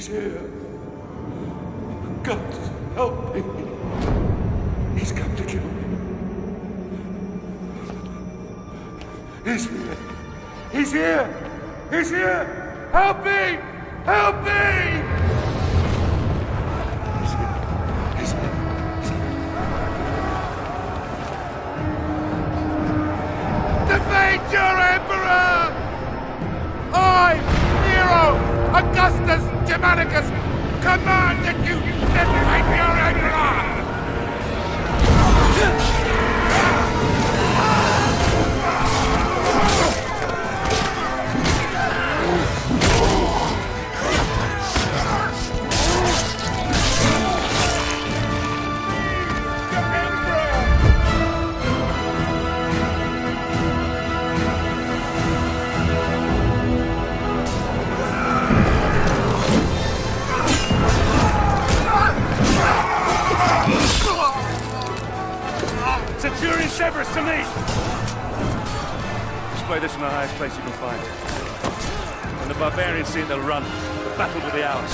He's here. God, help me. He's come to kill me. He's here. He's here. He's here. Help me. Help me. He's here. He's here. Defeat your Emperor! I, Nero, Augustus Germanicus, command that you defeat your Emperor! Centurion Severus to me! Display this in the highest place you can find. When the barbarians see it, they'll run. The battle will be ours.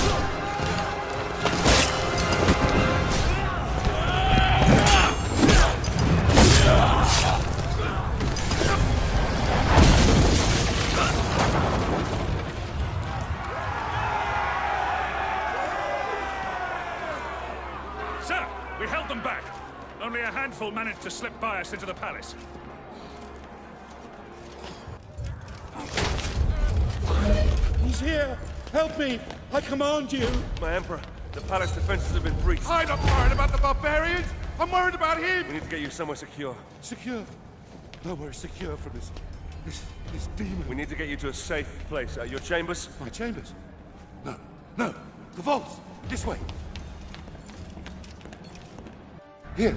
Sir, we held them back. Only a handful managed to slip by us into the palace. He's here! Help me! I command you! My Emperor, the palace defenses have been breached. I'm not worried about the barbarians! I'm worried about him! We need to get you somewhere secure. Secure? Nowhere secure from this demon. We need to get you to a safe place. Your chambers? My chambers? No. No! The vaults! This way! Here!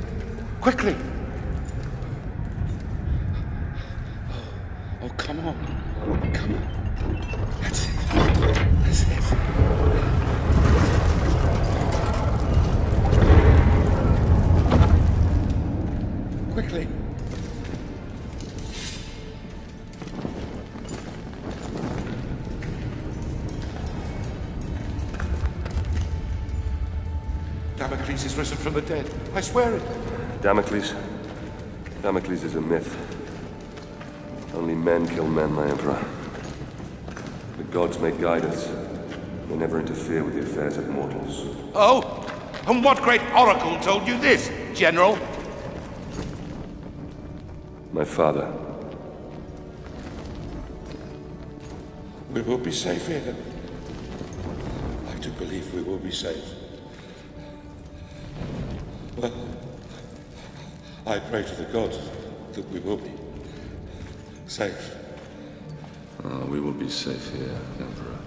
Quickly! Oh, come on. Come on. That's it. That's it. Quickly. Damocles is risen from the dead. I swear it. Damocles? Damocles is a myth. Only men kill men, my Emperor. The gods may guide us. They never interfere with the affairs of mortals. Oh? And what great oracle told you this, General? My father. We will be safe here. I do believe we will be safe. Well, I pray to the gods that we will be safe. We will be safe here, Emperor.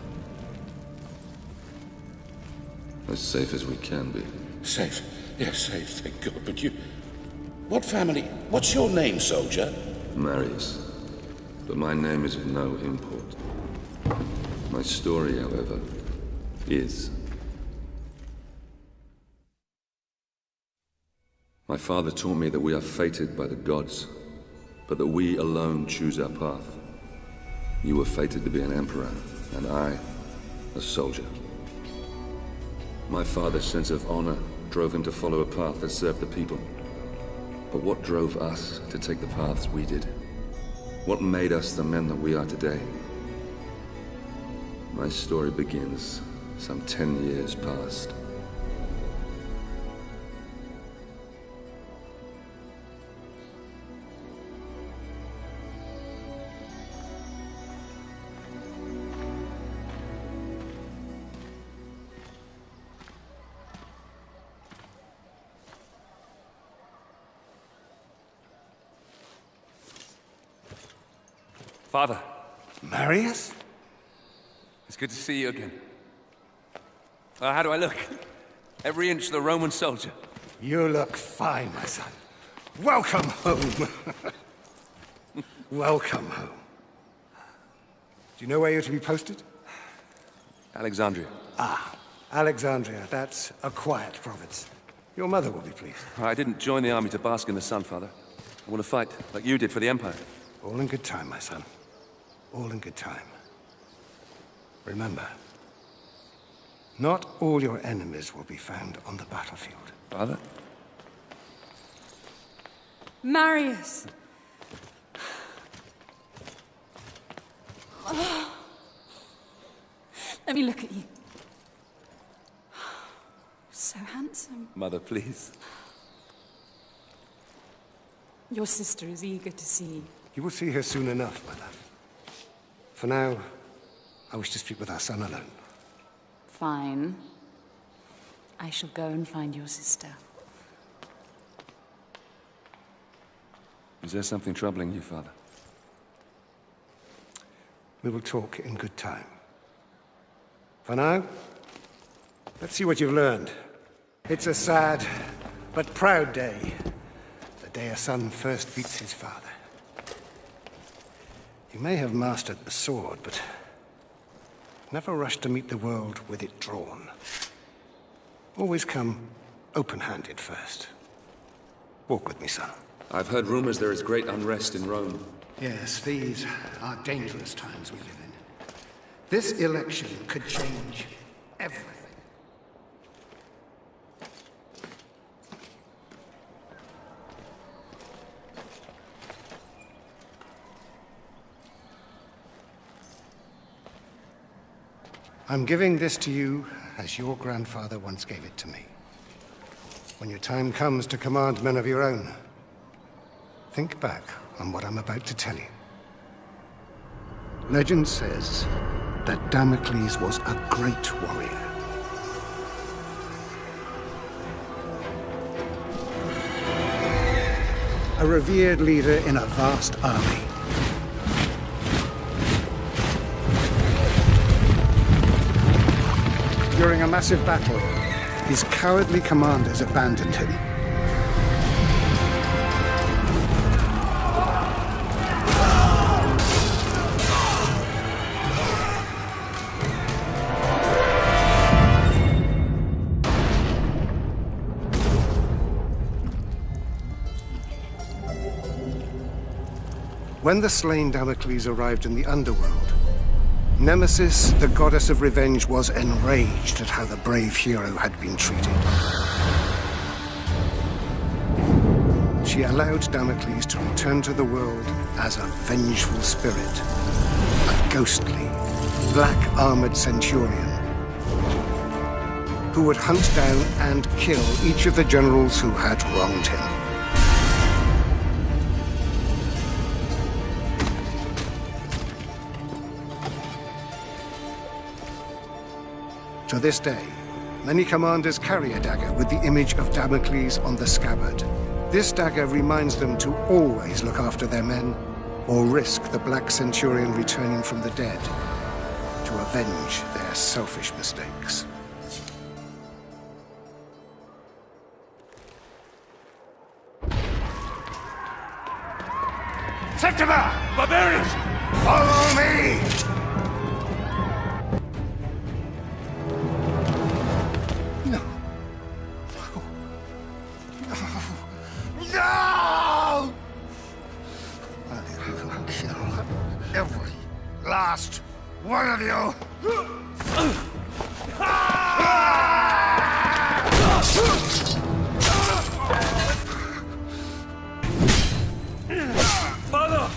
As safe as we can be. Safe? Yes, safe, thank God. But you... What family? What's your name, soldier? Marius. But my name is of no import. My story, however, is. My father taught me that we are fated by the gods, but that we alone choose our path. You were fated to be an emperor, and I, a soldier. My father's sense of honor drove him to follow a path that served the people. But what drove us to take the paths we did? What made us the men that we are today? My story begins some 10 years past. Father. Marius? It's good to see you again. How do I look? Every inch the Roman soldier. You look fine, my son. Welcome home. Welcome home. Do you know where you're to be posted? Alexandria. Ah, Alexandria. That's a quiet province. Your mother will be pleased. I didn't join the army to bask in the sun, Father. I want to fight, like you did for the Empire. All in good time, my son. All in good time. Remember, Not all your enemies will be found on the battlefield. Father? Marius! Let me look at you. So handsome. Mother, please. Your sister is eager to see you. You will see her soon enough, my love. For now, I wish to speak with our son alone. Fine. I shall go and find your sister. Is there something troubling you, Father? We will talk in good time. For now, let's see what you've learned. It's a sad but proud day. The day a son first meets his father. You may have mastered the sword, but never rush to meet the world with it drawn. Always come open-handed first. Walk with me, son. I've heard rumors there is great unrest in Rome. Yes, these are dangerous times we live in. This election could change everything. I'm giving this to you as your grandfather once gave it to me. When your time comes to command men of your own, think back on what I'm about to tell you. Legend says that Damocles was a great warrior. A revered leader in a vast army. During a massive battle, his cowardly commanders abandoned him. When the slain Damocles arrived in the underworld, Nemesis, the goddess of revenge, was enraged at how the brave hero had been treated. She allowed Damocles to return to the world as a vengeful spirit, a ghostly, black-armored centurion who would hunt down and kill each of the generals who had wronged him. To this day, many commanders carry a dagger with the image of Damocles on the scabbard. This dagger reminds them to always look after their men, or risk the Black Centurion returning from the dead to avenge their selfish mistakes. Septima! Barbarians! Follow me! No! I will kill every last one of you! Father!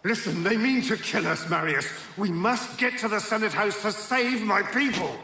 Listen, they mean to kill us, Marius. We must get to the Senate House to save my people!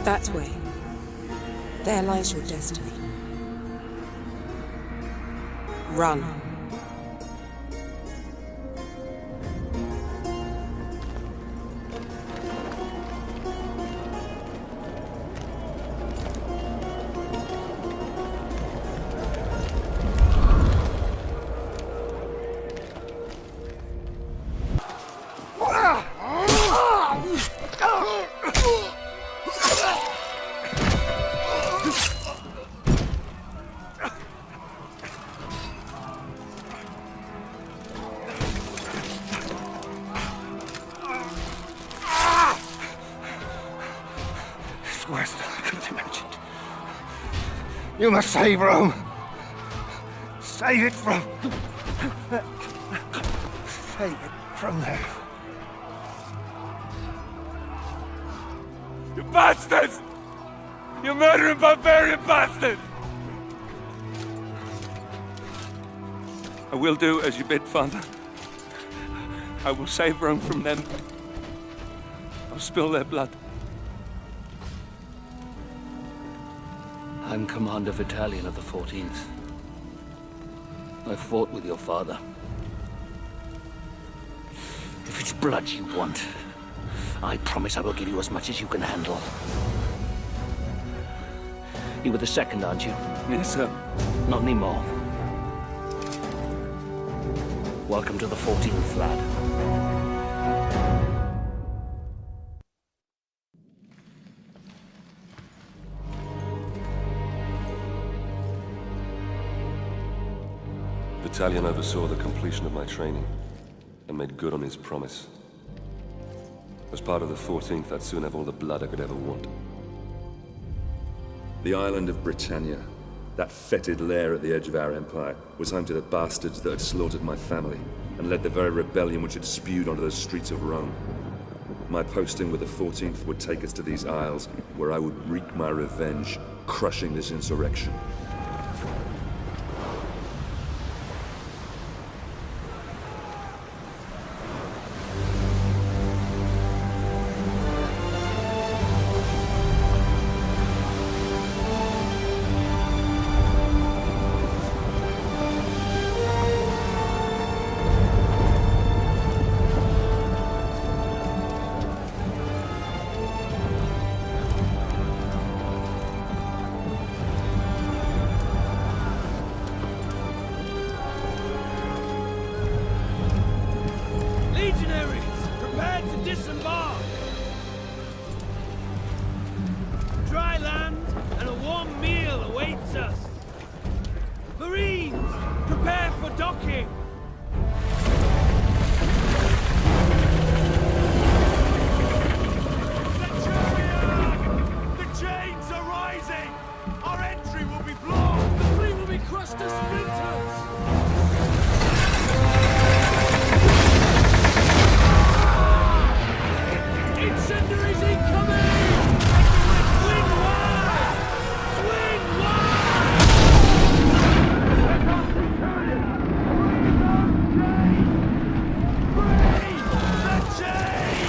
That way. There lies your destiny. Run. You must save Rome. Save it from... Save it from them. You bastards! You murdering barbarian bastards! I will do as you bid, Father. I will save Rome from them. I'll spill their blood. I'm Commander Battalion of the 14th. I fought with your father. If it's blood you want, I promise I will give you as much as you can handle. You were the second, aren't you? Yes, sir. Not anymore. Welcome to the 14th, lad. Battalion oversaw the completion of my training and made good on his promise. As part of the 14th, I'd soon have all the blood I could ever want. The island of Britannia, that fetid lair at the edge of our empire, was home to the bastards that had slaughtered my family and led the very rebellion which had spewed onto the streets of Rome. My posting with the 14th would take us to these isles, where I would wreak my revenge, crushing this insurrection. Disembark! Dry land and a warm meal awaits us. Marines, prepare for docking! Centurion! The chains are rising! Our entry will be blocked! The fleet will be crushed to splinters! Incendiaries incoming! Swing wide! Swing wide! Free the chain!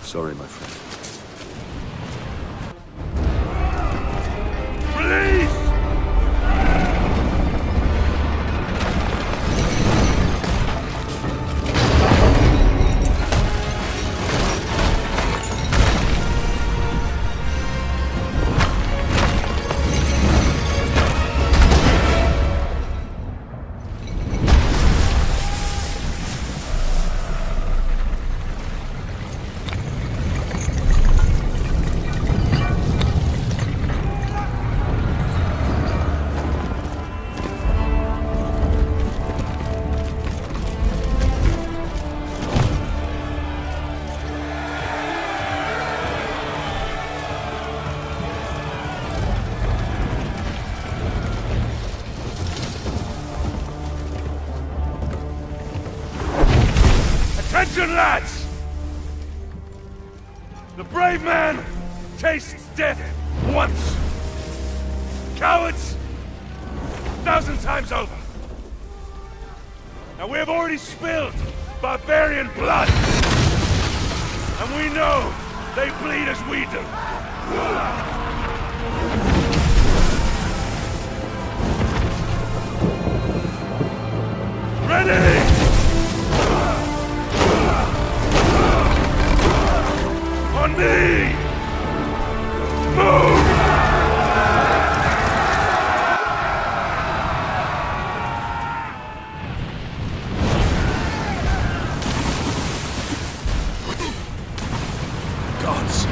Sorry, my friend. Attention, lads! The brave man tastes death once. Cowards, 1,000 times over. Now we have already spilled barbarian blood. And we know they bleed as we do. Ready! On me! Move! Gods!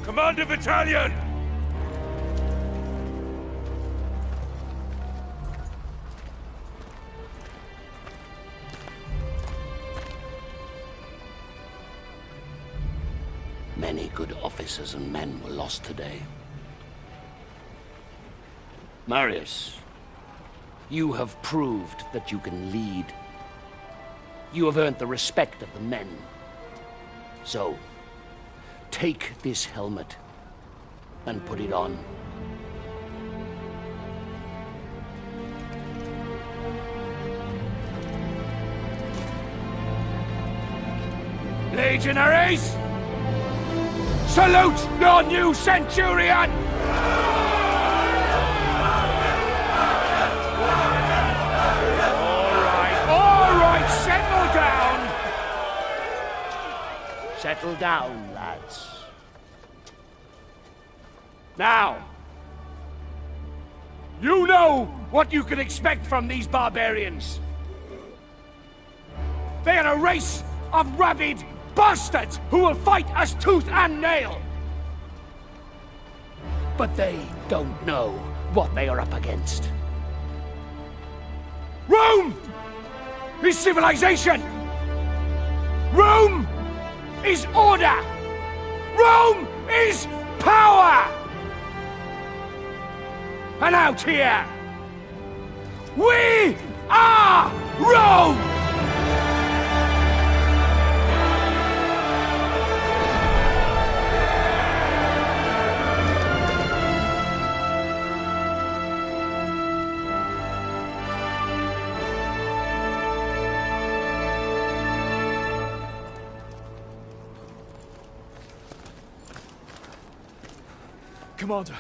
Commander Battalion! Many good officers and men were lost today. Marius, you have proved that you can lead. You have earned the respect of the men. So, take this helmet and put it on. Legionaries! Salute your new centurion! All right, settle down! Settle down, lads. Now, you know what you can expect from these barbarians. They are a race of rabid bastards who will fight us tooth and nail. But they don't know what they are up against. Rome is civilization. Rome is order. Rome is power. And out here, we are Rome! Commander,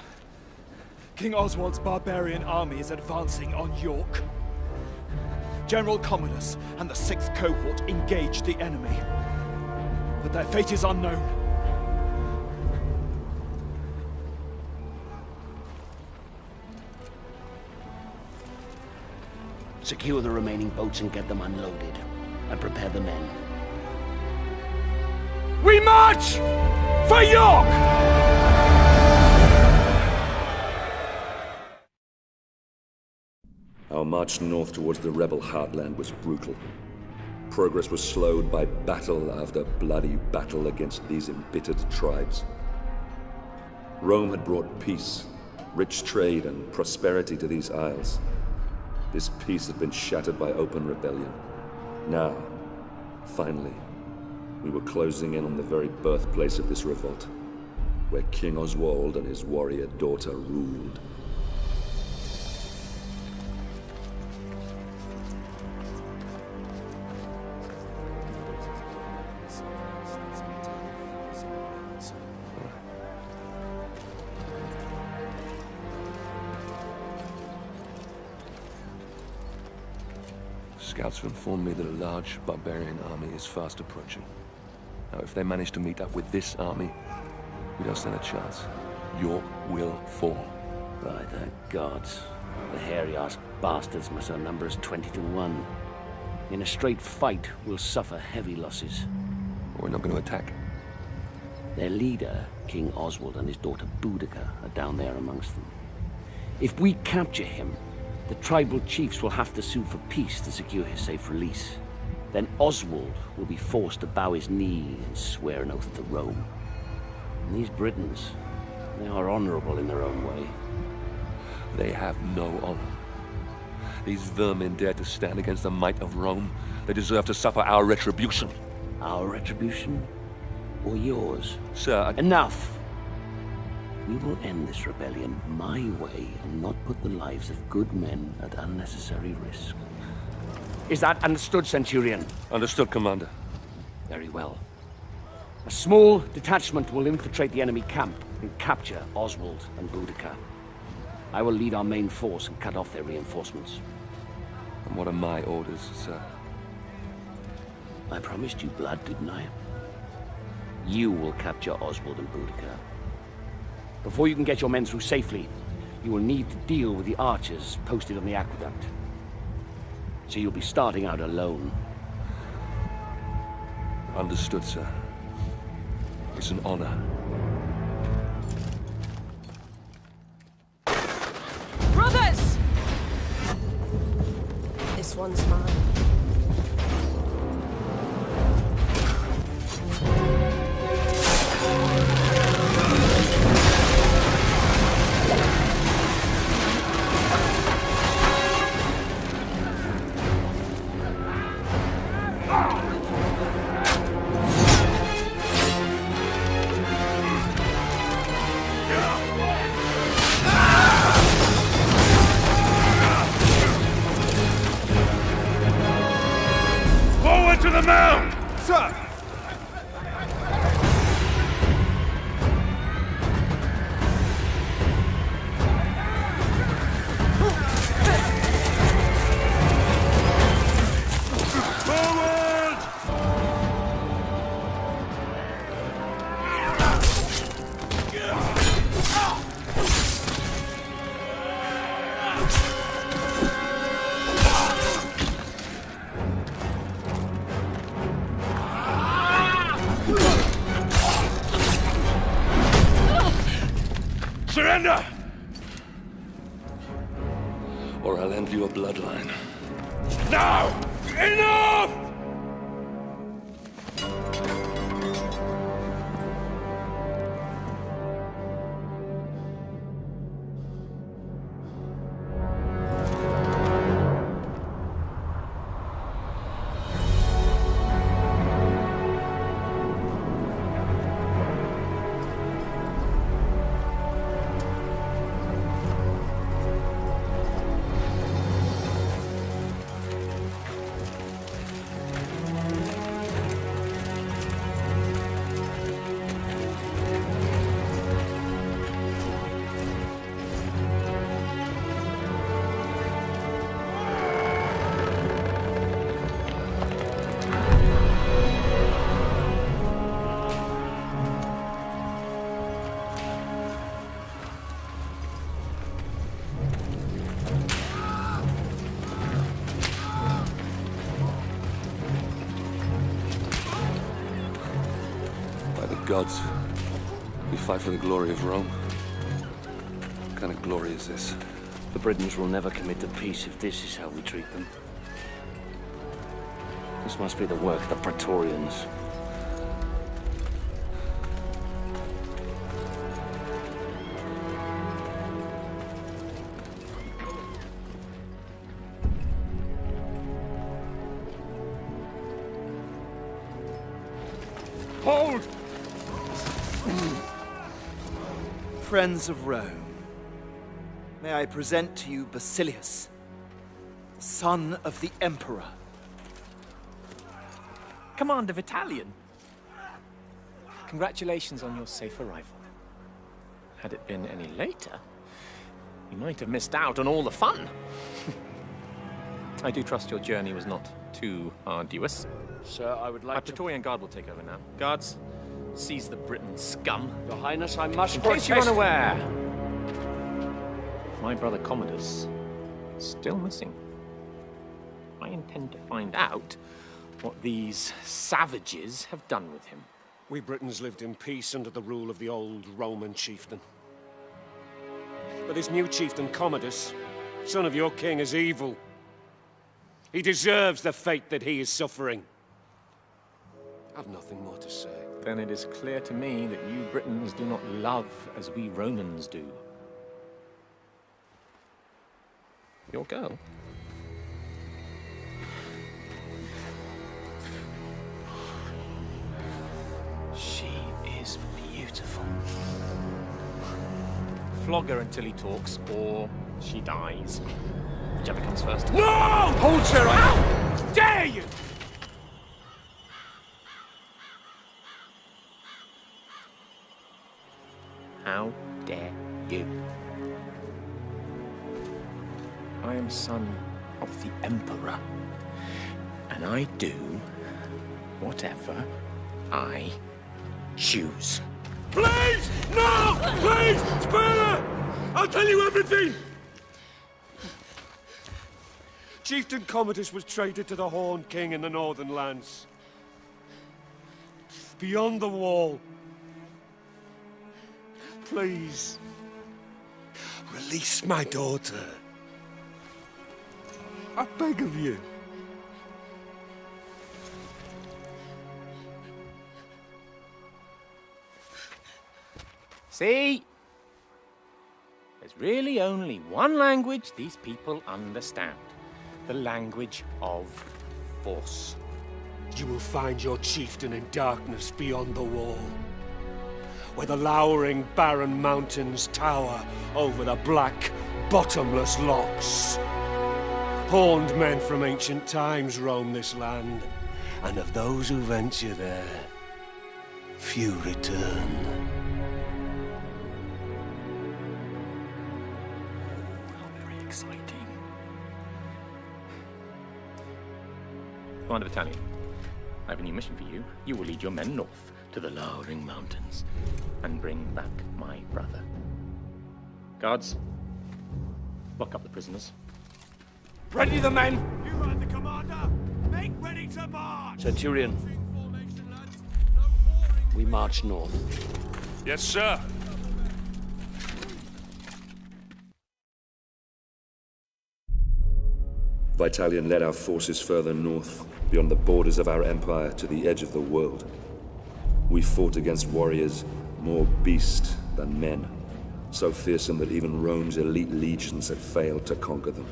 King Oswald's barbarian army is advancing on York. General Commodus and the 6th Cohort engaged the enemy, but their fate is unknown. Secure the remaining boats and get them unloaded, and prepare the men. We march for York! Our march north towards the rebel heartland was brutal. Progress was slowed by battle after bloody battle against these embittered tribes. Rome had brought peace, rich trade, and prosperity to these isles. This peace had been shattered by open rebellion. Now, finally, we were closing in on the very birthplace of this revolt, where King Oswald and his warrior daughter ruled. Scouts have informed me that a large barbarian army is fast approaching. Now, if they manage to meet up with this army, we don't stand a chance. York will fall. By the gods. The hairy-ass bastards must outnumber us 20 to 1. In a straight fight, we'll suffer heavy losses. We're not going to attack. Their leader, King Oswald, and his daughter Boudica are down there amongst them. If we capture him, the tribal chiefs will have to sue for peace to secure his safe release. Then Oswald will be forced to bow his knee and swear an oath to Rome. And these Britons, they are honorable in their own way. They have no honor. These vermin dare to stand against the might of Rome. They deserve to suffer our retribution. Our retribution? Or yours? Sir, Enough! We will end this rebellion my way and not put the lives of good men at unnecessary risk. Is that understood, Centurion? Understood, Commander. Very well. A small detachment will infiltrate the enemy camp and capture Oswald and Boudica. I will lead our main force and cut off their reinforcements. And what are my orders, sir? I promised you blood, didn't I? You will capture Oswald and Boudica. Before you can get your men through safely, you will need to deal with the archers posted on the aqueduct. So you'll be starting out alone. Understood, sir. It's an honor. Brothers! This one's mine. To the mound! Sir! Surrender! Or I'll end your bloodline. Now! Enough! gods. We fight for the glory of Rome. What kind of glory is this? The Britons will never commit to peace if this is how we treat them. This must be the work of the Praetorians. Hold! Friends of Rome, may I present to you Basilius, the son of the Emperor. Commander Vitalian. Congratulations on your safe arrival. Had it been any later, you might have missed out on all the fun. I do trust your journey was not too arduous. Sir, I would like My Praetorian Guard will take over now. Guards, seize the Briton scum. Your Highness, I must In protest. case you're unaware, my brother Commodus is still missing. I intend to find out what these savages have done with him. We Britons lived in peace under the rule of the old Roman chieftain. But this new chieftain, Commodus, son of your king, is evil. He deserves the fate that he is suffering. I've nothing more to say. Then it is clear to me that you Britons do not love as we Romans do. Your girl. She is beautiful. Flog her until he talks, or she dies. Whichever comes first. No! Hold, sir! How dare you! How dare you? I am son of the Emperor, and I do whatever I choose. Please! No! Please! Spare her! I'll tell you everything! Chieftain Commodus was traded to the Horned King in the Northern Lands. Beyond the wall. Please. Release my daughter. I beg of you. See? There's really only one language these people understand. The language of force. You will find your chieftain in darkness beyond the wall, where the lowering barren mountains tower over the black, bottomless locks. Horned men from ancient times roam this land, and of those who venture there, few return. How very exciting. Commander Battalion, I have a new mission for you. You will lead your men north to the lowering mountains and bring back my brother. Guards, lock up the prisoners. Ready the men! You heard the commander! Make ready to march! Centurion, we march north. Yes, sir. Vitalian led our forces further north, beyond the borders of our empire to the edge of the world. We fought against warriors more beast than men, so fearsome that even Rome's elite legions had failed to conquer them.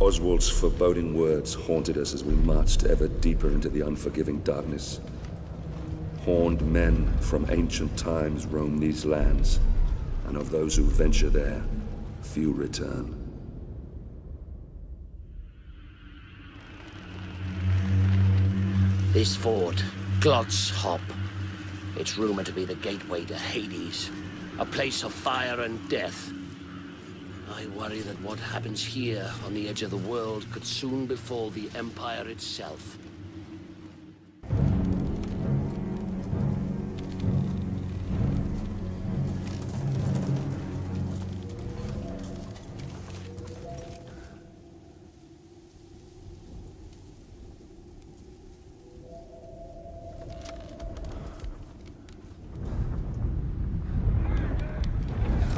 Oswald's foreboding words haunted us as we marched ever deeper into the unforgiving darkness. Horned men from ancient times roam these lands, and of those who venture there, few return. This fort, Glot's Hop. It's rumored to be the gateway to Hades, a place of fire and death. I worry that what happens here on the edge of the world could soon befall the Empire itself.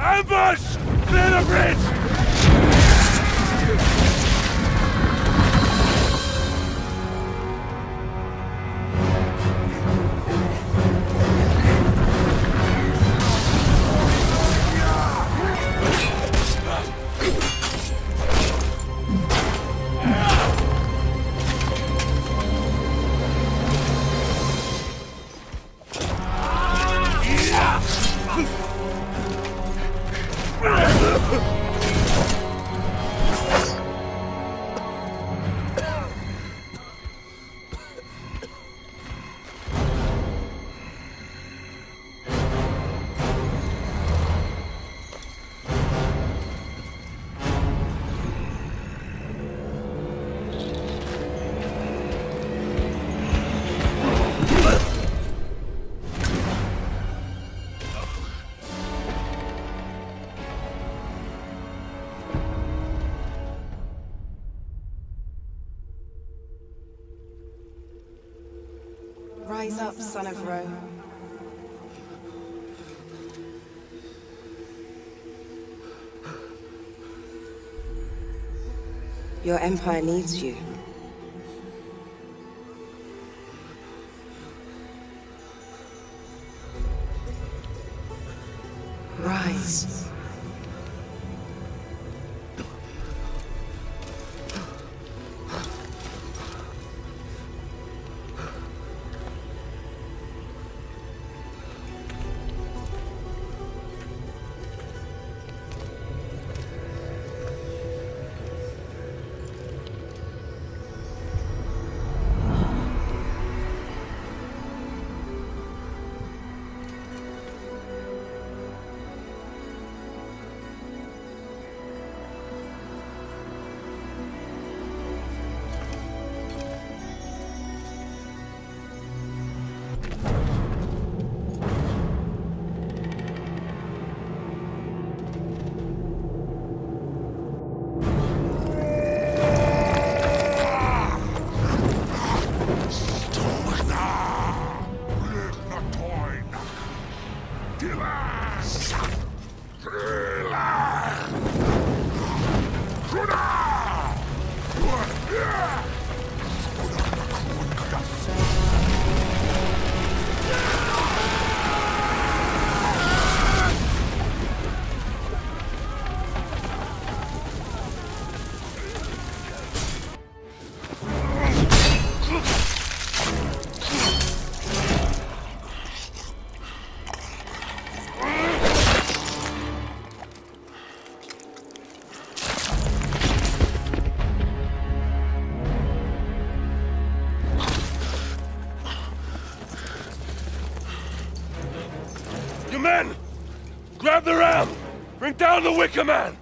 Ambush! Clear the bridge! Rise up, son of Rome. Your empire needs you. Rise. Men! Grab the ram! Bring down the Wicker Man!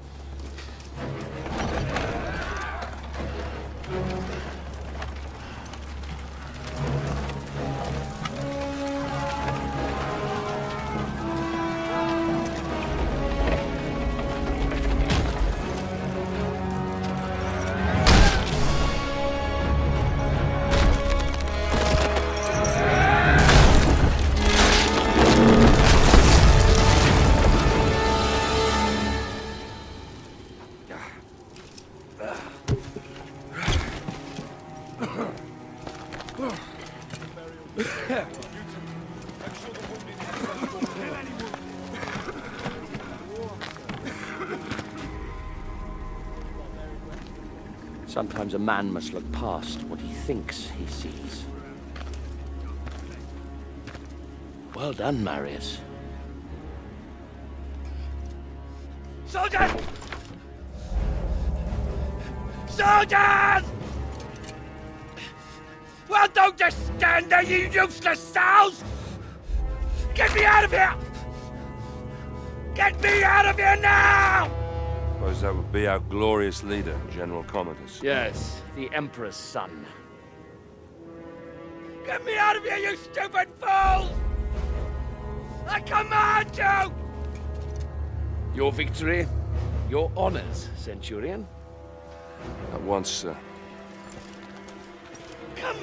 Sometimes a man must look past what he thinks he sees. Well done, Marius. Soldiers! Soldiers! Well, don't just stand there, you useless sows! Get me out of here! Get me out of here now! Suppose that would be our glorious leader, General Commodus. Yes, the Emperor's son. Get me out of here, you stupid fools! I command you! Your victory, your honors, Centurion. At once, sir. Come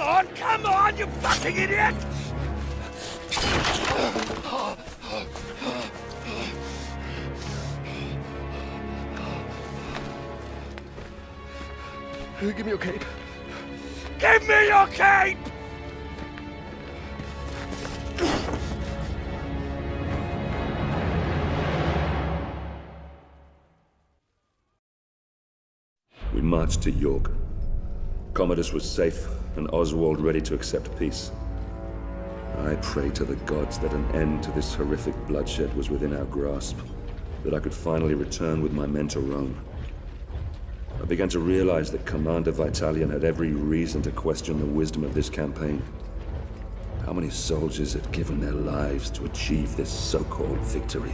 on, you fucking idiot! Give me your cape. Give me your cape! We marched to York. Commodus was safe, and Oswald ready to accept peace. I prayed to the gods that an end to this horrific bloodshed was within our grasp, that I could finally return with my men to Rome. I began to realize that Commander Vitalian had every reason to question the wisdom of this campaign. How many soldiers had given their lives to achieve this so-called victory?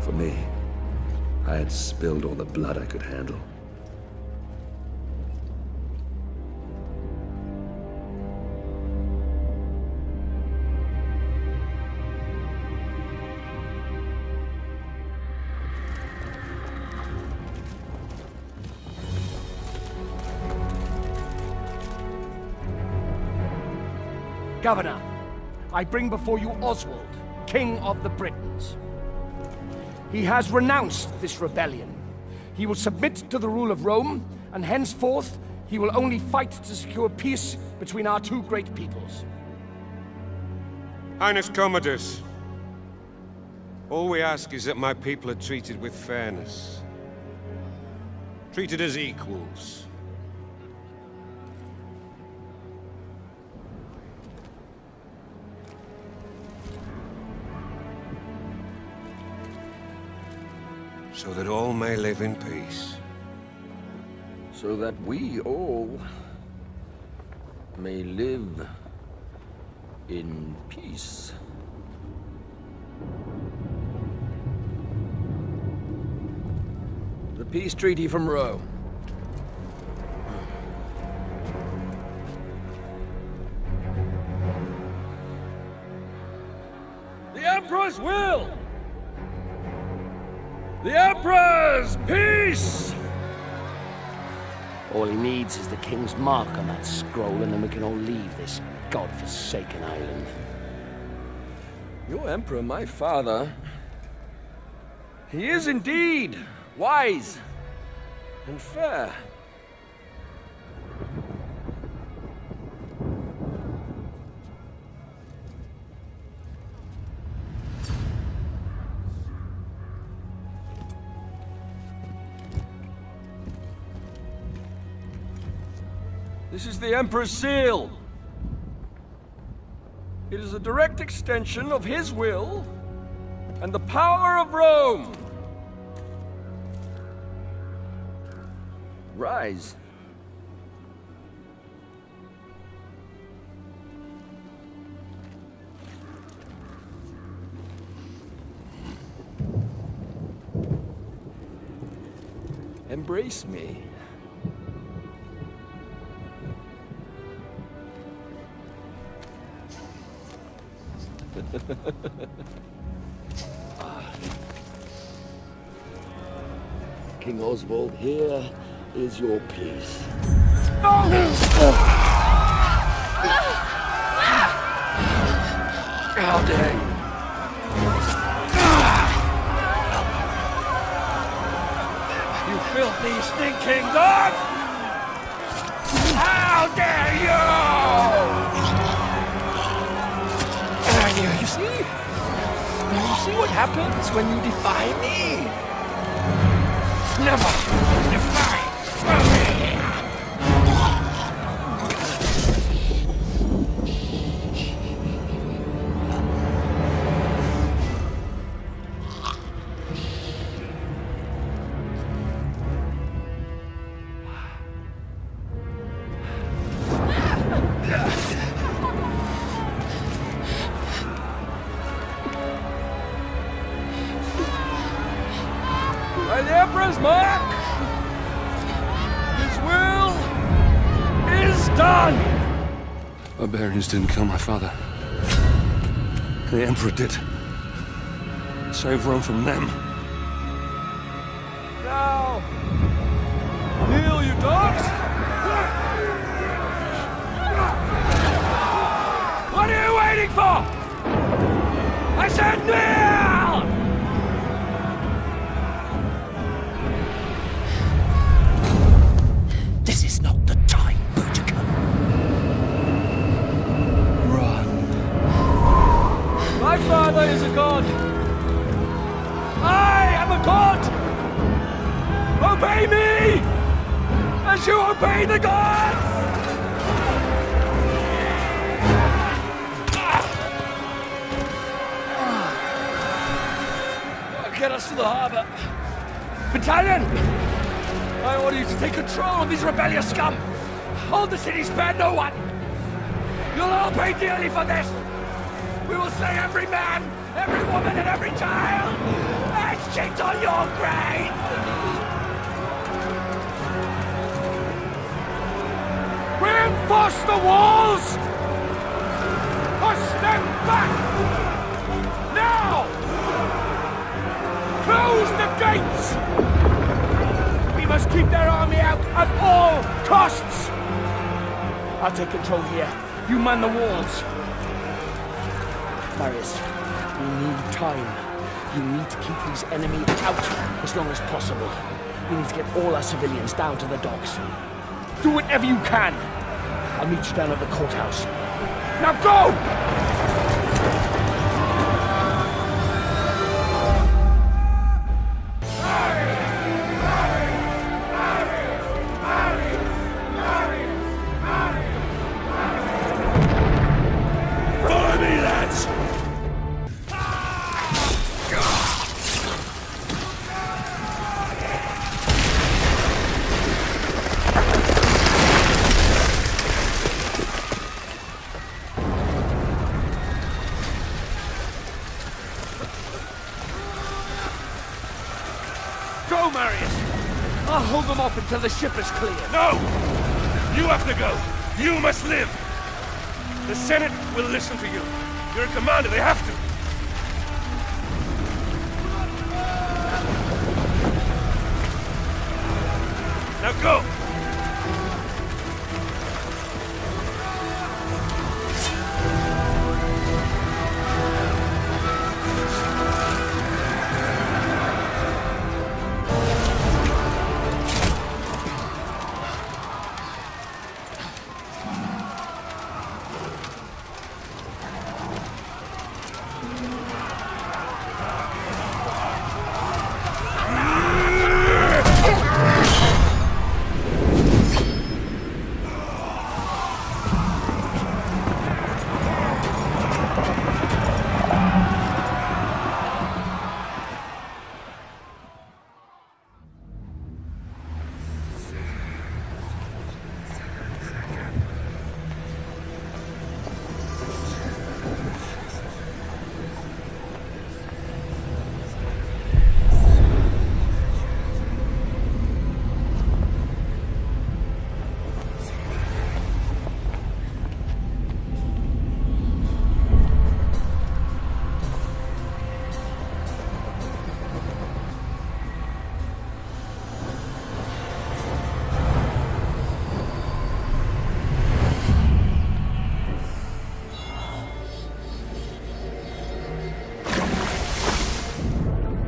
For me, I had spilled all the blood I could handle. Governor, I bring before you Oswald, King of the Britons. He has renounced this rebellion. He will submit to the rule of Rome, and henceforth he will only fight to secure peace between our two great peoples. Highness Commodus, all we ask is that my people are treated with fairness. Treated as equals. So that all may live in peace. So that we all may live in peace. The peace treaty from Rome. The Emperor's will! The Emperor's peace! All he needs is the King's mark on that scroll, and then we can all leave this godforsaken island. Your Emperor, my father, he is indeed wise and fair. This is the Emperor's seal. It is a direct extension of his will and the power of Rome. Ryse. Embrace me. King Oswald, here is your peace. How dare you! You filthy, stinking dog! How dare you! You see? You see what happens when you defy me? Never defy me! By the Emperor's mark, his will is done! Barbarians didn't kill my father. The Emperor did. Save Rome from them. Now, kneel, you dogs! What are you waiting for? I said kneel! This is no you obey the gods? Get us to the harbor. Battalion! I order you to take control of these rebellious scum. Hold the city, spare no one. You'll all pay dearly for this. We will slay every man, every woman, and every child. And shit on your grave! Reinforce the walls! Push them back! Now! Close the gates! We must keep their army out at all costs! I'll take control here. You man the walls. Marius, we need time. You need to keep these enemy out as long as possible. We need to get all our civilians down to the docks. Do whatever you can. I'll meet you down at the courthouse. Now go! Go, Marius! I'll hold them off until the ship is clear. No! You have to go. You must live. The Senate will listen to you. You're a commander, they have to. Now go!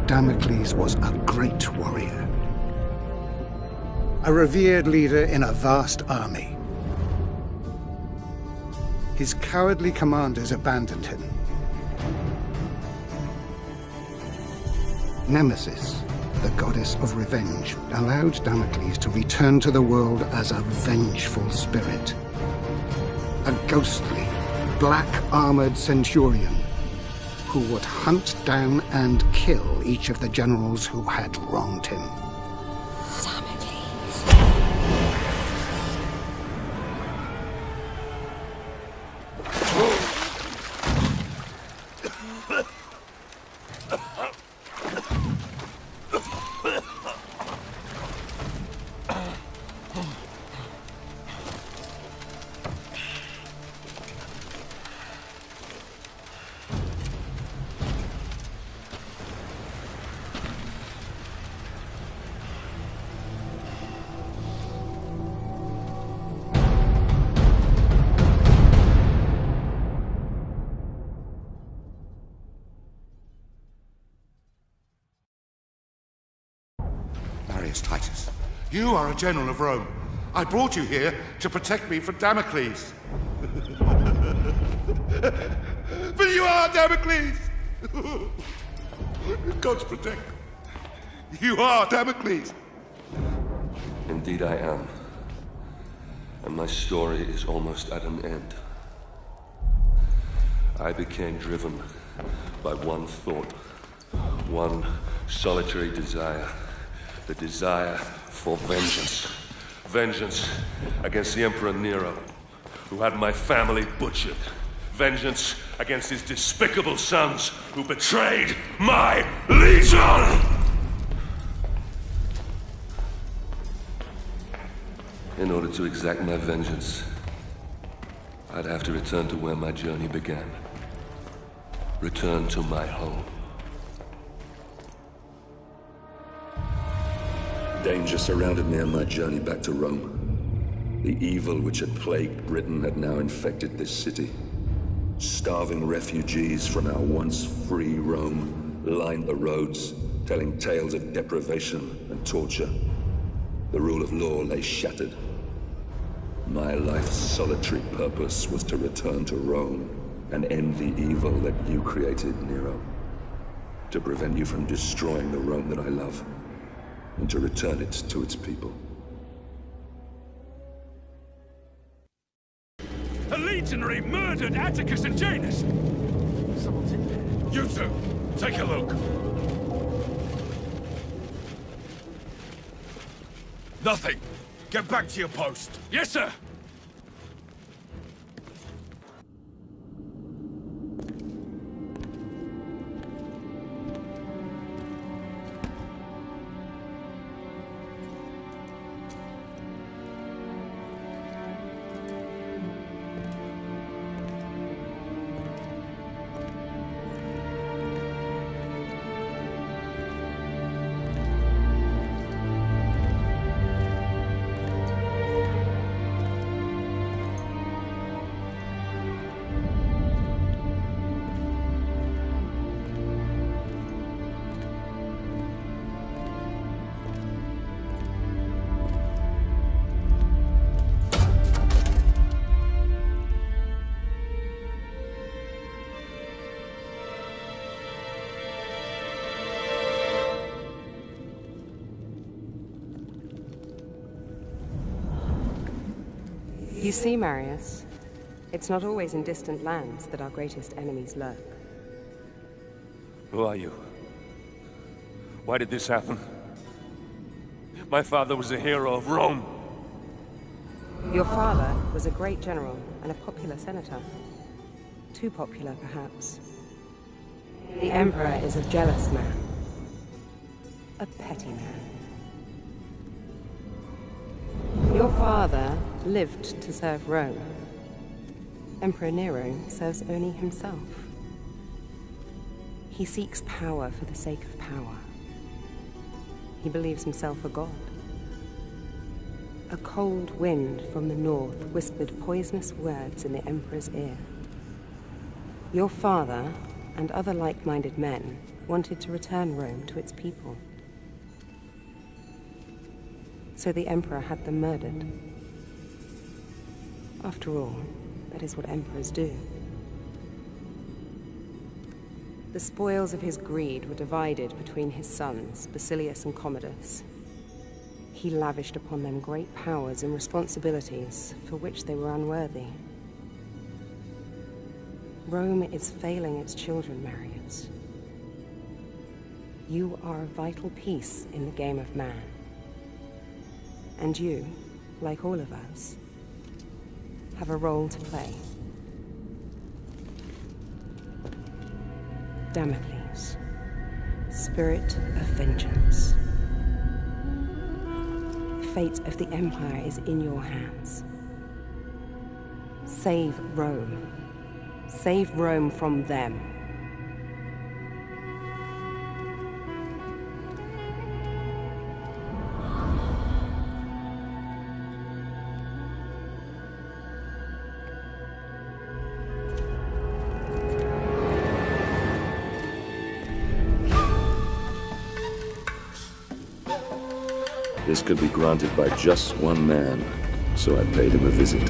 Damocles was a great warrior, a revered leader in a vast army. His cowardly commanders abandoned him. Nemesis, the goddess of revenge, allowed Damocles to return to the world as a vengeful spirit. A ghostly, black-armored centurion who would hunt down and kill each of the generals who had wronged him. Titus, you are a general of Rome. I brought you here to protect me from Damocles. But you are Damocles! God's protector. You are Damocles. Indeed I am. and my story is almost at an end. I became driven by one thought, one solitary desire. The desire for vengeance. Vengeance against the Emperor Nero, who had my family butchered. Vengeance against his despicable sons, who betrayed my legion! In order to exact my vengeance, I'd have to return to where my journey began. Return to my home. Danger surrounded me on my journey back to Rome. The evil which had plagued Britain had now infected this city. Starving refugees from our once free Rome lined the roads, telling tales of deprivation and torture. The rule of law lay shattered. My life's solitary purpose was to return to Rome and end the evil that you created, Nero. To prevent you from destroying the Rome that I love, and to return it to its people. A legionary murdered Atticus and Janus! Someone's in there. You two, take a look. Nothing. Get back to your post. Yes, sir! You see, Marius, it's not always in distant lands that our greatest enemies lurk. Who are you? Why did this happen? My father was a hero of Rome. Your father was a great general and a popular senator. Too popular, perhaps. The Emperor is a jealous man. A petty man. Your father lived to serve Rome. Emperor Nero serves only himself. He seeks power for the sake of power. He believes himself a god. A cold wind from the north whispered poisonous words in the Emperor's ear. Your father and other like-minded men wanted to return Rome to its people. So the Emperor had them murdered. After all, that is what emperors do. The spoils of his greed were divided between his sons, Basilius and Commodus. He lavished upon them great powers and responsibilities for which they were unworthy. Rome is failing its children, Marius. You are a vital piece in the game of man. And you, like all of us, have a role to play. Damocles, spirit of vengeance. The fate of the Empire is in your hands. Save Rome. Save Rome from them. This could be granted by just one man, so I paid him a visit.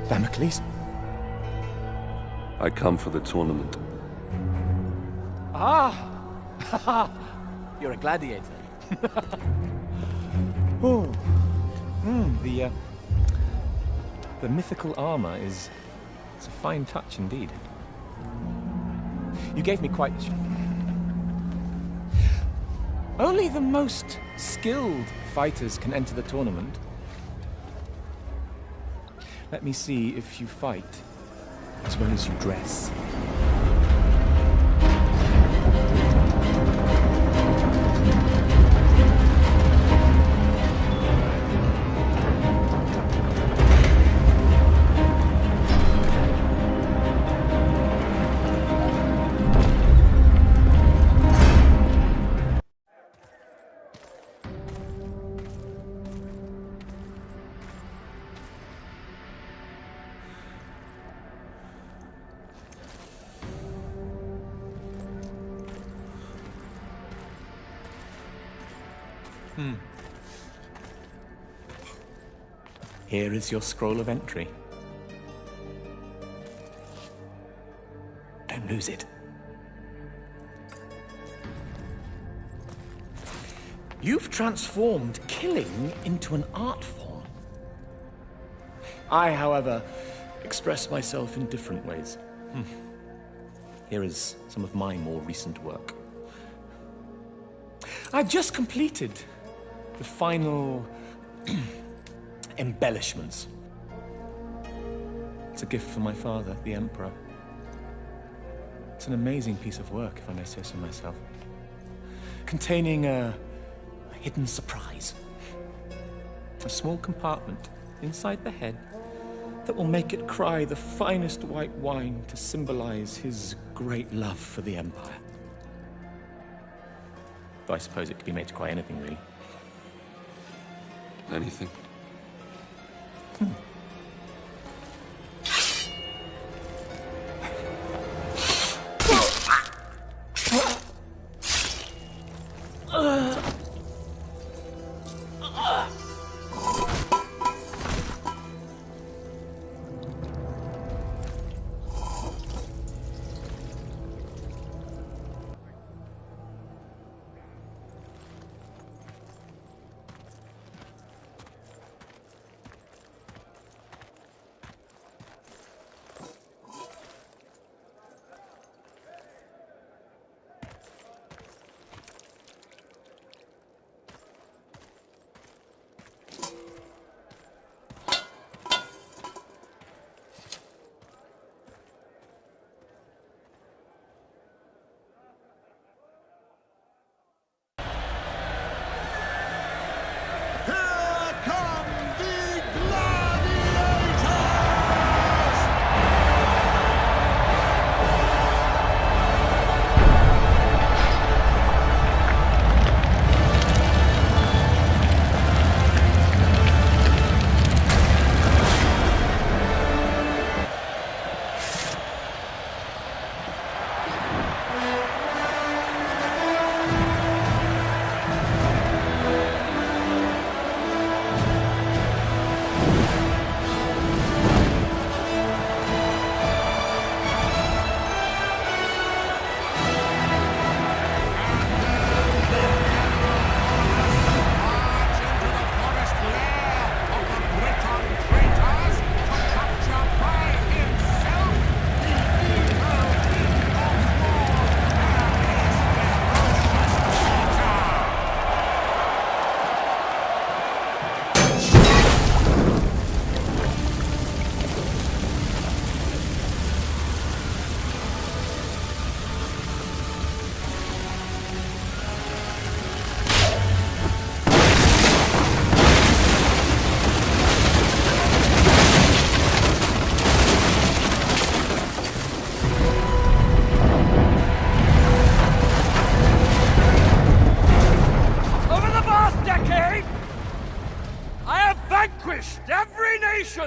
Damocles? I come for the tournament. Ah! You're a gladiator. Oh. The mythical armor is... it's a fine touch indeed. You gave me quite... Only the most skilled fighters can enter the tournament. Let me see if you fight as well as you dress. Here is your scroll of entry. Don't lose it. You've transformed killing into an art form. I, however, express myself in different ways. Here is some of my more recent work. I've just completed the final embellishments. It's a gift from my father, the Emperor. It's an amazing piece of work, if I may say so myself. Containing a hidden surprise. A small compartment inside the head that will make it cry the finest white wine to symbolize his great love for the Empire. Though I suppose it could be made to cry anything, really. Anything?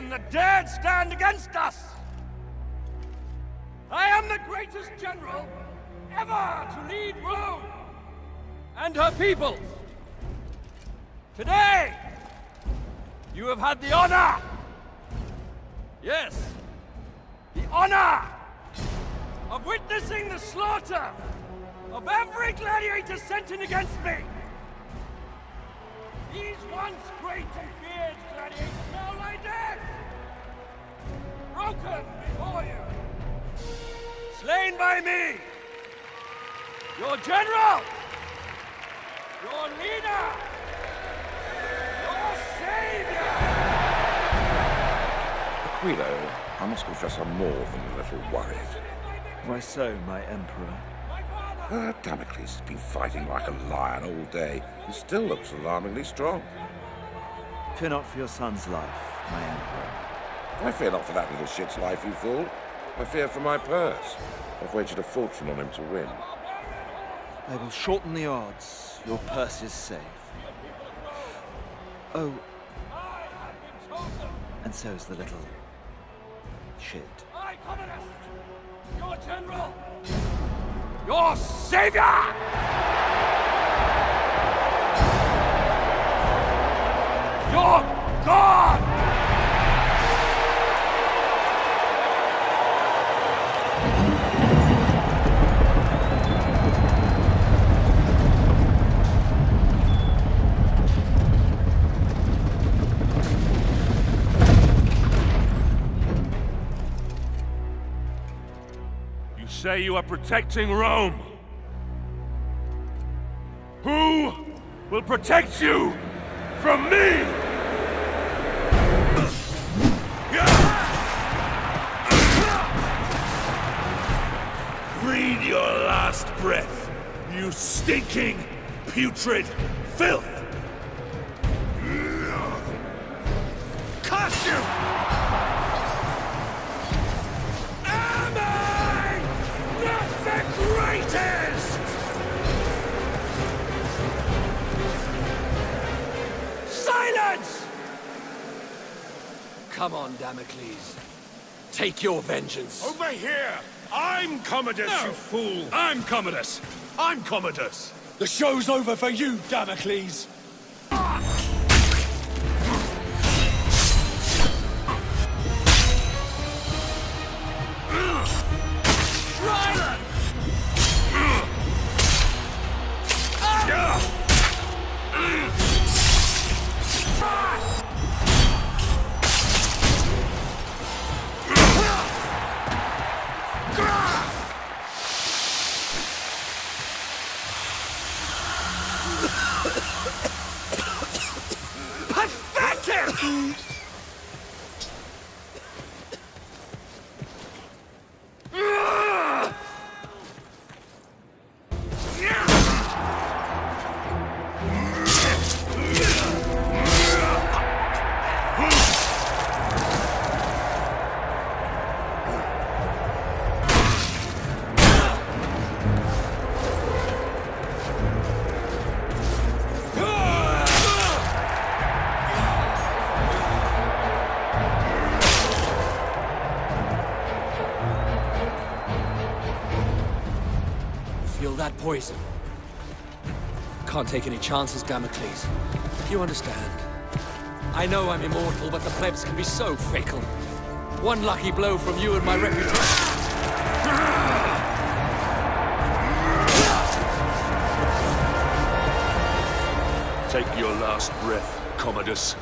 That dared stand against us! I am the greatest general ever to lead Rome and her peoples. Today, you have had the honor, yes, the honor of witnessing the slaughter of every gladiator sent in against me. once great and feared, Gladiator, now lie dead! Broken before you! Slain by me! Your general! Your leader! Your savior! Aquilo, I must confess I'm more than a little worried. Why so, my emperor? Damocles has been fighting like a lion all day and still looks alarmingly strong. Fear not for your son's life, my emperor. I fear not for that little shit's life, you fool. I fear for my purse. I've wagered a fortune on him to win. I will shorten the odds. Your purse is safe. Oh. And so is the little shit. I, Commodus, your general, your savior! Your God! Say you are protecting Rome. Who will protect you from me? Breathe your last breath, you stinking, putrid filth! Curse you! Greatest! Silence! Come on, Damocles. Take your vengeance. Over here! I'm Commodus, you fool! I'm Commodus! I'm Commodus! The show's over for you, Damocles! That poison. Can't take any chances, Damocles. You understand. I know I'm immortal, but the plebs can be so fickle. One lucky blow from you and my reputation. Take your last breath, Commodus.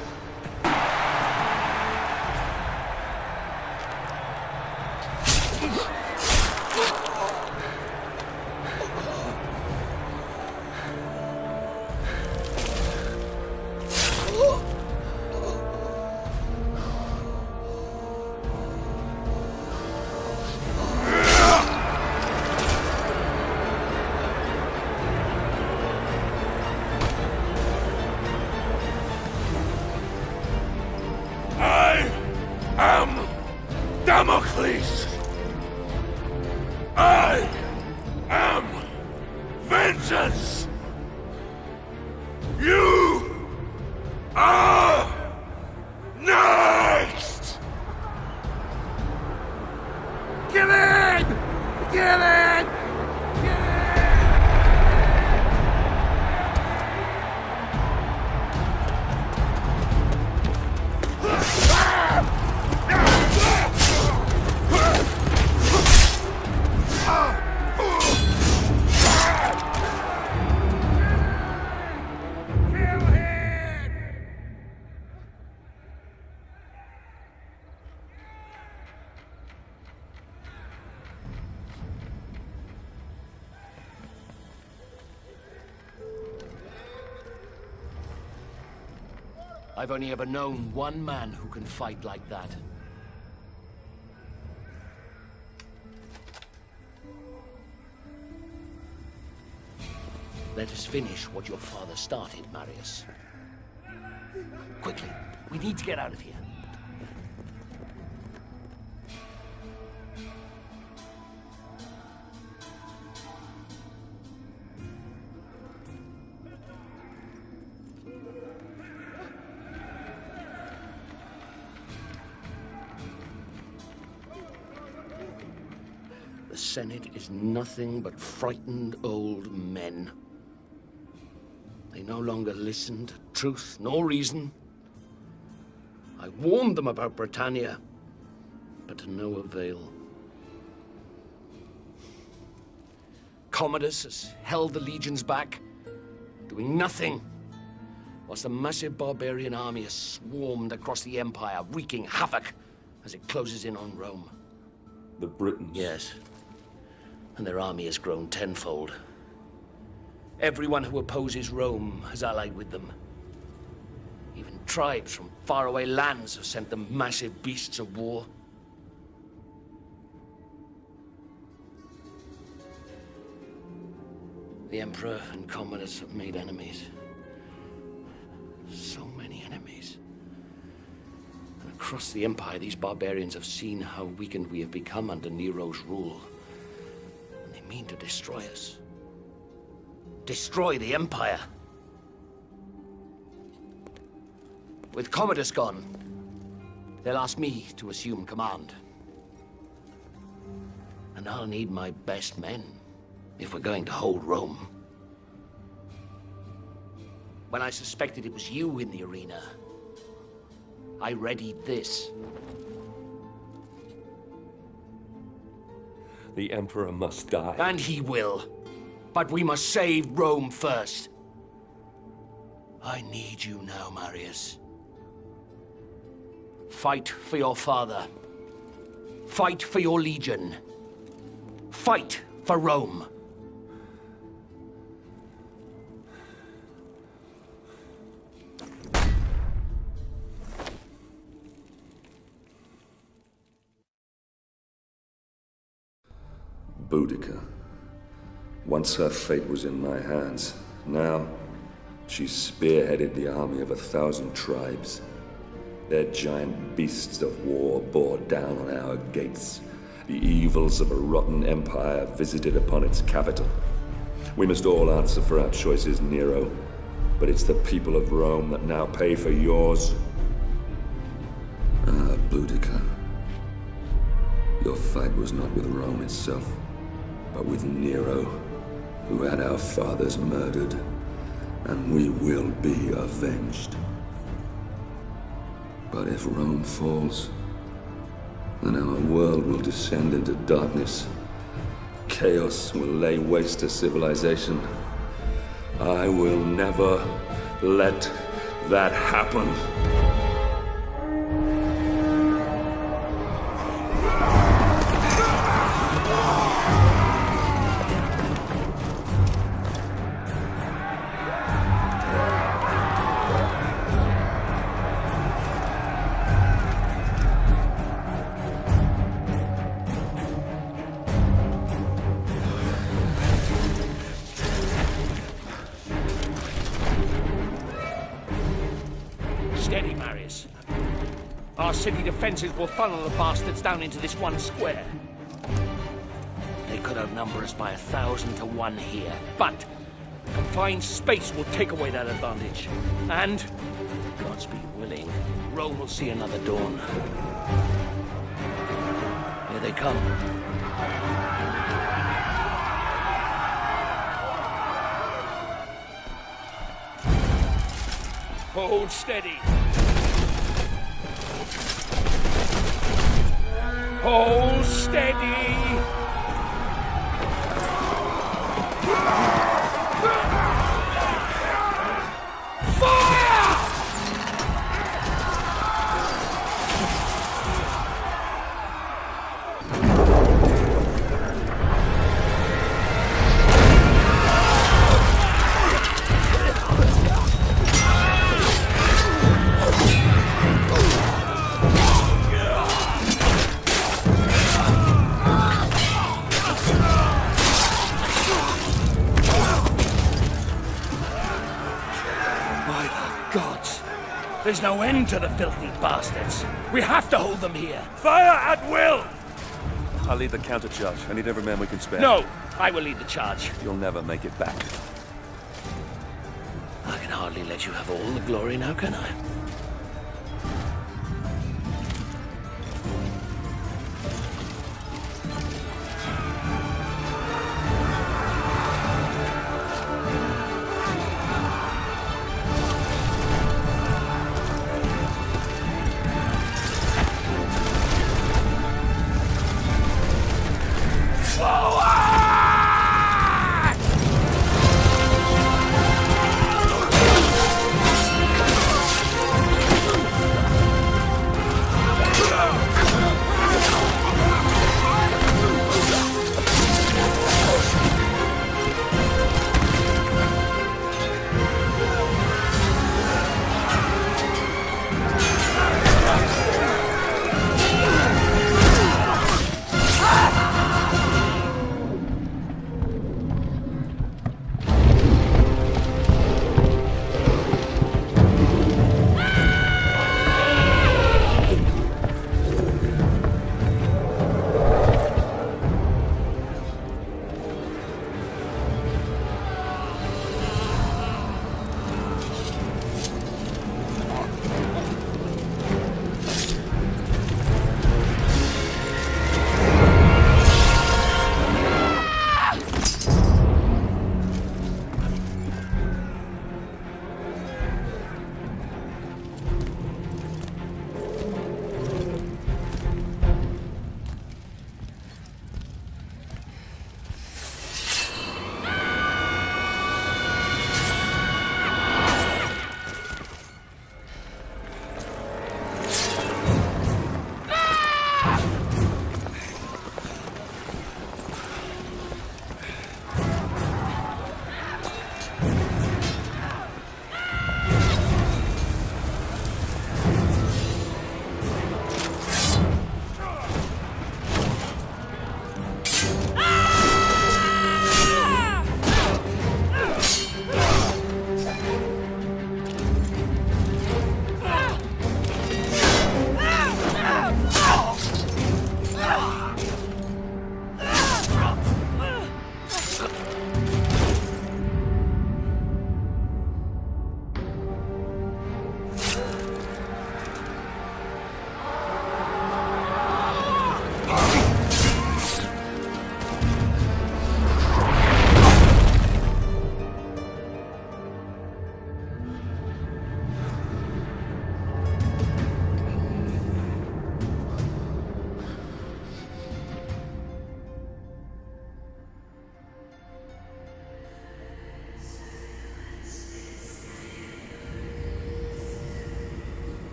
I've only ever known one man who can fight like that. Let us finish what your father started, Marius. Quickly, we need to get out of here. The Senate is nothing but frightened old men. They no longer listen to truth nor reason. I warned them about Britannia, but to no avail. Commodus has held the legions back, doing nothing, whilst a massive barbarian army has swarmed across the Empire, wreaking havoc as it closes in on Rome. The Britons? Yes. And their army has grown tenfold. Everyone who opposes Rome has allied with them. Even tribes from faraway lands have sent them massive beasts of war. The Emperor and Commodus have made enemies. So many enemies. And across the Empire, these barbarians have seen how weakened we have become under Nero's rule. And they mean to destroy us. Destroy the Empire. With Commodus gone, they'll ask me to assume command. And I'll need my best men if we're going to hold Rome. When I suspected it was you in the arena, I readied this. The Emperor must die. And he will. But we must save Rome first. I need you now, Marius. Fight for your father. Fight for your legion. Fight for Rome. Boudica. Once her fate was in my hands. Now, she spearheaded the army of 1,000 tribes. Their giant beasts of war bore down on our gates. The evils of a rotten empire visited upon its capital. We must all answer for our choices, Nero. But it's the people of Rome that now pay for yours. Ah, Boudica. Your fight was not with Rome itself, but with Nero, who had our fathers murdered, and we will be avenged. But if Rome falls, then our world will descend into darkness. Chaos will lay waste to civilization. I will never let that happen. Steady, Marius. Our city defenses will funnel the bastards down into this one square. They could outnumber us by 1,000 to 1 here, but confined space will take away that advantage. And, God's be willing, Rome will see another dawn. Here they come. Hold steady. Hold steady. Fire! no end to the filthy bastards. We have to hold them here. Fire at will! I'll lead the counter-charge. I need every man we can spare. No, I will lead the charge. You'll never make it back. I can hardly let you have all the glory now, can I?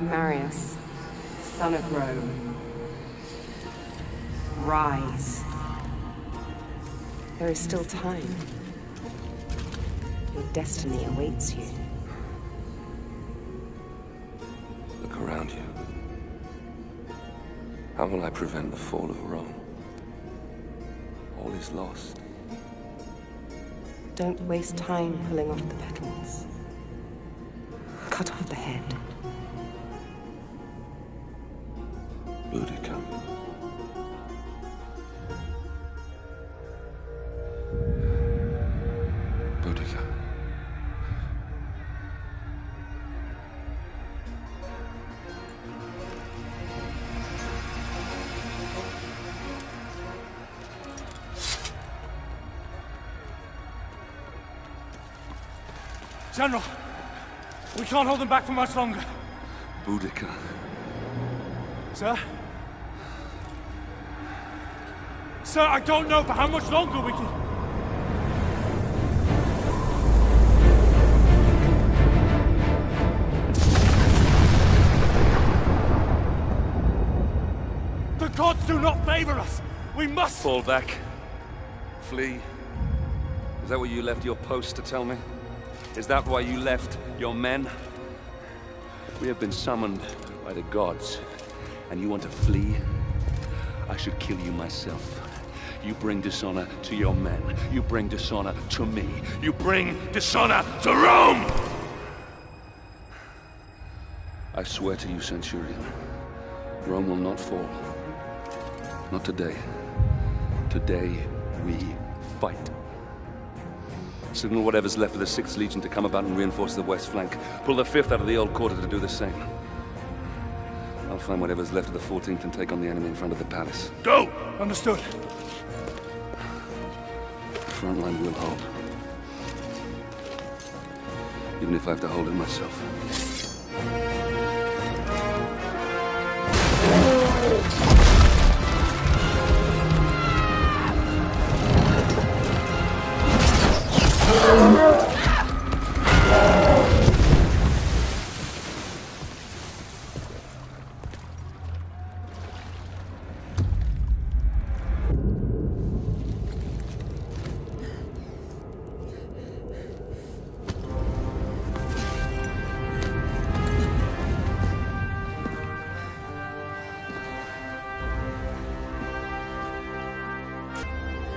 Marius, son of Rome, rise. There is still time. Your destiny awaits you. Look around you. How will I prevent the fall of Rome? All is lost. Don't waste time pulling off the petals. Cut off the head. Boudica. Boudica. General, we can't hold them back for much longer. Boudica. Sir? Sir, I don't know for how much longer we can... The gods do not favor us! We must... Fall back. Flee. Is that what you left your post to tell me? Is that why you left your men? We have been summoned by the gods, and you want to flee? I should kill you myself. You bring dishonor to your men. You bring dishonor to me. You bring dishonor to Rome! I swear to you, Centurion, Rome will not fall. Not today. Today, we fight. Signal whatever's left of the 6th Legion to come about and reinforce the west flank. Pull the 5th out of the old quarter to do the same. I'll find whatever's left of the 14th and take on the enemy in front of the palace. Go! Understood. The front line will hold. Even if I have to hold it myself.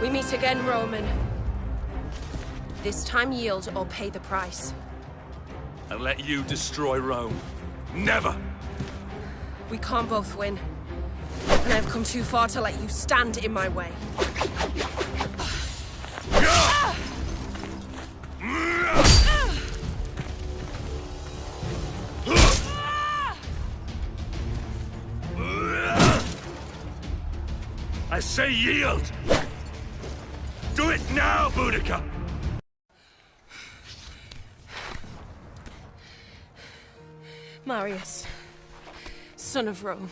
We meet again, Roman. This time yield or pay the price. And let you destroy Rome. Never! We can't both win. And I've come too far to let you stand in my way. I say yield! Do it now, Boudica! Marius, son of Rome.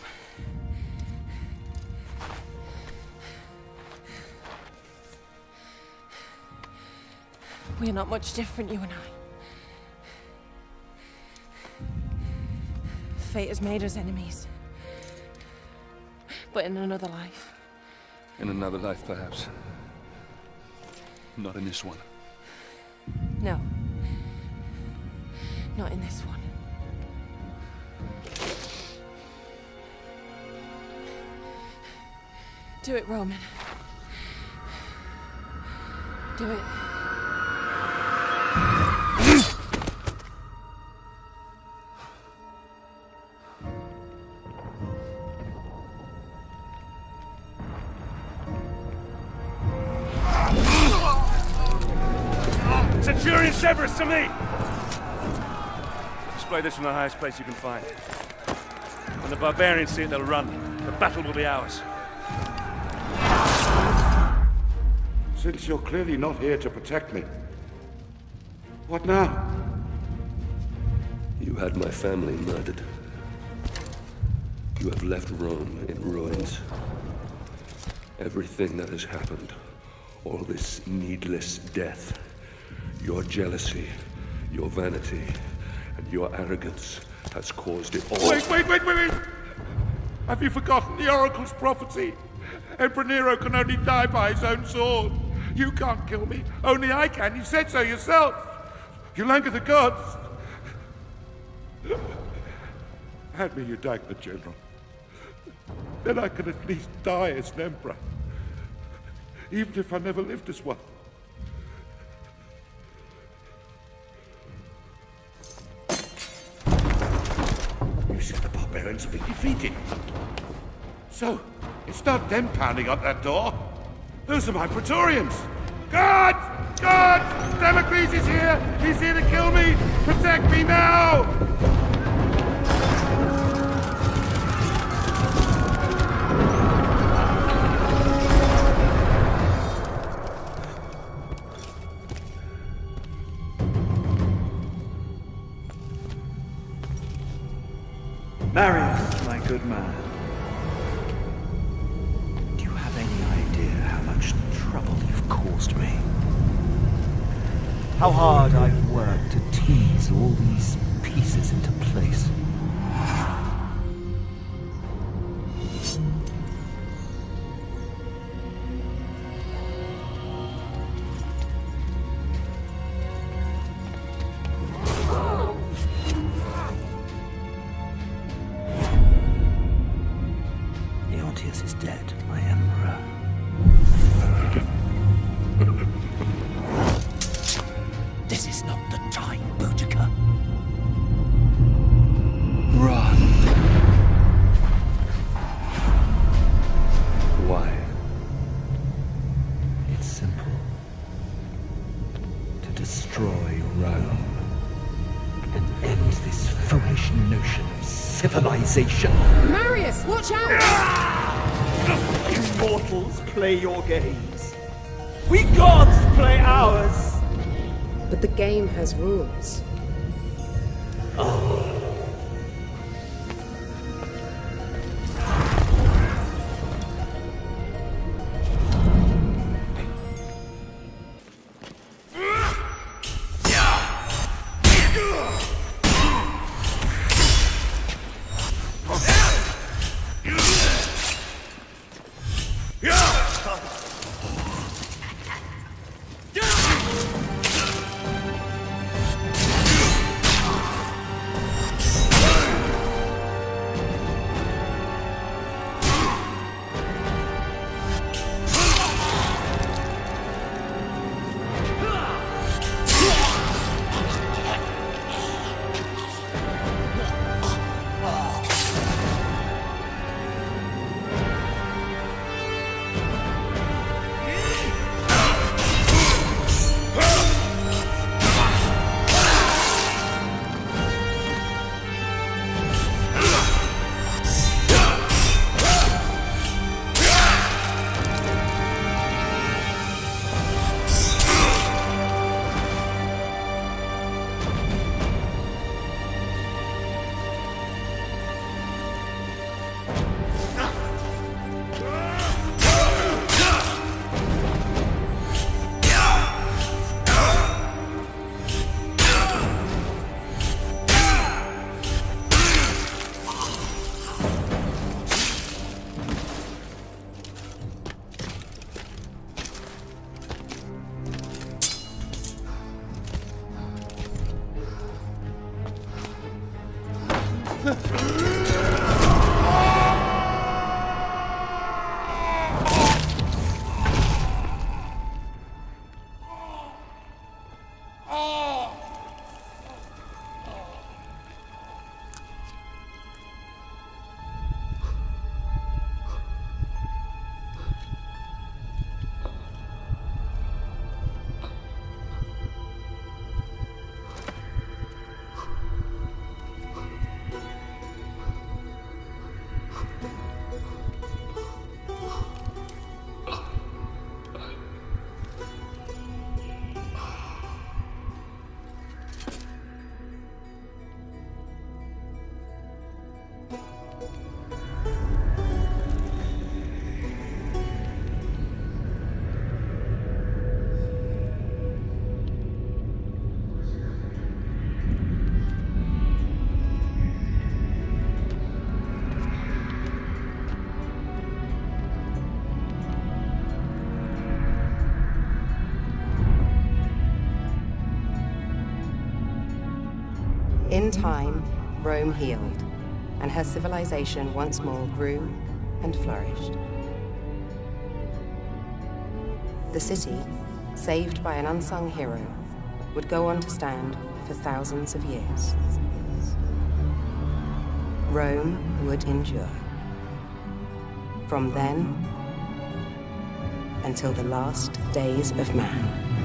We're not much different, you and I. Fate has made us enemies. But in another life. In another life, perhaps. Not in this one. No. Not in this one. Do it, Roman. Do it. Centurion Severus, to me! Display this from the highest place you can find. When the barbarians see it, they'll run. The battle will be ours. Since you're clearly not here to protect me, what now? You had my family murdered. You have left Rome in ruins. Everything that has happened, all this needless death, your jealousy, your vanity, and your arrogance has caused it all. Wait! Have you forgotten the Oracle's prophecy? Emperor Nero can only die by his own sword. You can't kill me. Only I can. You said so yourself. You'll anger the gods. Hand me your dagger, General. Then I can at least die as an emperor. Even if I never lived as one. You said the barbarians have been defeated. So, it's not them pounding up that door. Those are my Praetorians. Guards! Guards! Damocles is here! He's here to kill me! Protect me now! Marius, my good man. Do you have any idea how much trouble you've caused me? How hard I've worked to tease all these pieces into place. Leontius is dead, my emperor. this foolish notion of civilization. Marius, watch out! You mortals play your games. We gods play ours. But the game has rules. In time, Rome healed, and her civilization once more grew and flourished. The city, saved by an unsung hero, would go on to stand for thousands of years. Rome would endure. From then until the last days of man.